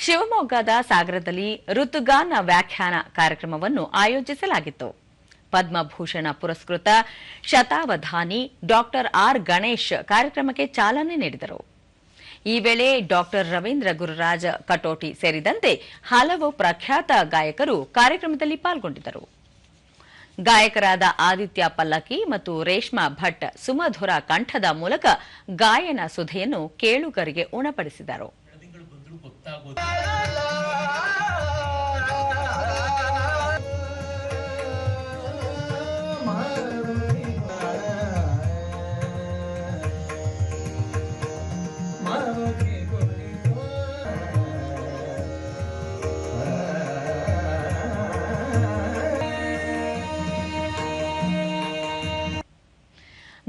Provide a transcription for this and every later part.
ಶಿವಮೊಗ್ಗದ ಸಾಗರದಲ್ಲಿ ಋತುಗಾನ ವ್ಯಾಖ್ಯಾನ ಕಾರ್ಯಕ್ರಮವನ್ನು ಆಯೋಜಿಸಲಾಗಿತ್ತು. ಪದ್ಮಭೂಷಣ ಪುರಸ್ಕೃತ ಶತಾವಧಾನಿ ಡಾಕ್ಟರ್ ಆರ್ ಗಣೇಶ್ ಕಾರ್ಯಕ್ರಮಕ್ಕೆ ಚಾಲನೆ ನೀಡಿದರು. ಈ ವೇಳೆ ಡಾಕ್ಟರ್ ರವೀಂದ್ರ ಗುರುರಾಜ್ ಕಟೋಟಿ ಸೇರಿದಂತೆ ಹಲವು ಪ್ರಖ್ಯಾತ ಗಾಯಕರು ಕಾರ್ಯಕ್ರಮದಲ್ಲಿ ಪಾಲ್ಗೊಂಡಿದ್ದರು. ಗಾಯಕರಾದ ಆದಿತ್ಯ ಪಲ್ಲಕ್ಕಿ ಮತ್ತು ರೇಷ್ಮಾ ಭಟ್ ಸುಮಧುರ ಕಂಠದ ಮೂಲಕ ಗಾಯನ ಸುಧೆಯನ್ನು ಕೇಳುಗರಿಗೆ ಉಣಪಡಿಸಿದರು.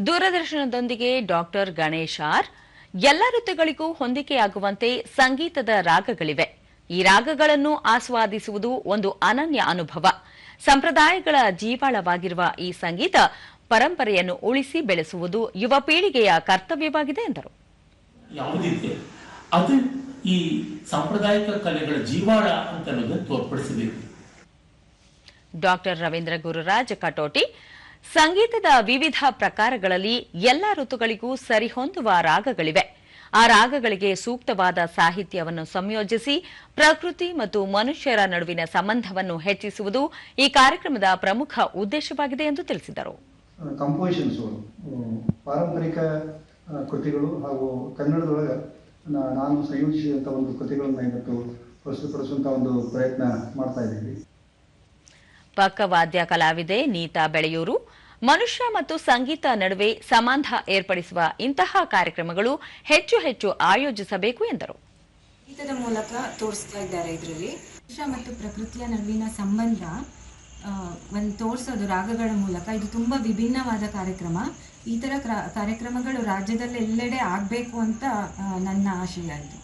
ದೂರದರ್ಶನದೊಂದಿಗೆ ಡಾಕ್ಟರ್ ಗಣೇಶ್ ಆರ್ ಎಲ್ಲ ಋತುಗಳಿಗೂ ಹೊಂದಿಕೆಯಾಗುವಂತೆ ಸಂಗೀತದ ರಾಗಗಳಿವೆ. ಈ ರಾಗಗಳನ್ನು ಆಸ್ವಾದಿಸುವುದು ಒಂದು ಅನನ್ಯ ಅನುಭವ. ಸಂಪ್ರದಾಯಗಳ ಜೀವಾಳವಾಗಿರುವ ಈ ಸಂಗೀತ ಪರಂಪರೆಯನ್ನು ಉಳಿಸಿ ಬೆಳೆಸುವುದು ಯುವ ಪೀಳಿಗೆಯ ಕರ್ತವ್ಯವಾಗಿದೆ ಎಂದರು. ಅದು ಈ ಸಾಂಪ್ರದಾಯಿಕ ಕಲೆಗಳ ಜೀವಾಳ ಅಂತ ತೋರ್ಪಡಿಸಬೇಕು. ಡಾಕ್ಟರ್ ರವೀಂದ್ರ ಗುರುರಾಜ್ ಕಟೋಟಿ ಸಂಗೀತದ ವಿವಿಧ ಪ್ರಕಾರಗಳಲ್ಲಿ ಎಲ್ಲ ಋತುಗಳಿಗೂ ಸರಿಹೊಂದುವ ರಾಗಗಳಿವೆ. ಆ ರಾಗಗಳಿಗೆ ಸೂಕ್ತವಾದ ಸಾಹಿತ್ಯವನ್ನು ಸಂಯೋಜಿಸಿ ಪ್ರಕೃತಿ ಮತ್ತು ಮನುಷ್ಯರ ನಡುವಿನ ಸಂಬಂಧವನ್ನು ಹೆಚ್ಚಿಸುವುದು ಈ ಕಾರ್ಯಕ್ರಮದ ಪ್ರಮುಖ ಉದ್ದೇಶವಾಗಿದೆ ಎಂದು ತಿಳಿಸಿದರು. ಕಂಪೋಸಿಷನ್ಸ್ ಪಾರಂಪರಿಕ ಕೃತಿಗಳು ಹಾಗೂ ಕನ್ನಡದೊಳಗೆ ನಾನು ಸಂಯೋಜಿಸಿದಂಥ ಒಂದು ಕೃತಿಗಳನ್ನು ಇವತ್ತು ಪ್ರಸ್ತುತಪಡಿಸುವಂಥ ಒಂದು ಪ್ರಯತ್ನ ಮಾಡ್ತಾ ಇದ್ದೀವಿ. ಪಕ್ಕವಾದ್ಯ ಕಲಾವಿದೆ ನೀತಾ ಬೆಳೆಯೂರು ಮನುಷ್ಯ ಮತ್ತು ಸಂಗೀತ ನಡುವೆ ಸಂಬಂಧ ಏರ್ಪಡಿಸುವ ಇಂತಹ ಕಾರ್ಯಕ್ರಮಗಳು ಹೆಚ್ಚು ಹೆಚ್ಚು ಆಯೋಜಿಸಬೇಕು ಎಂದರು. ಸಂಗೀತದ ಮೂಲಕ ತೋರಿಸ್ತಾ ಇದ್ದಾರೆ. ಇದರಲ್ಲಿ ಮನುಷ್ಯ ಮತ್ತು ಪ್ರಕೃತಿಯ ನಡುವಿನ ಸಂಬಂಧ ಒಂದು ತೋರಿಸೋದು ರಾಗಗಳ ಮೂಲಕ. ಇದು ತುಂಬಾ ವಿಭಿನ್ನವಾದ ಕಾರ್ಯಕ್ರಮ. ಈ ತರ ಕಾರ್ಯಕ್ರಮಗಳು ರಾಜ್ಯದಲ್ಲಿ ಎಲ್ಲೆಡೆ ಆಗಬೇಕು ಅಂತ ನನ್ನ ಆಶಯ ಇದೆ.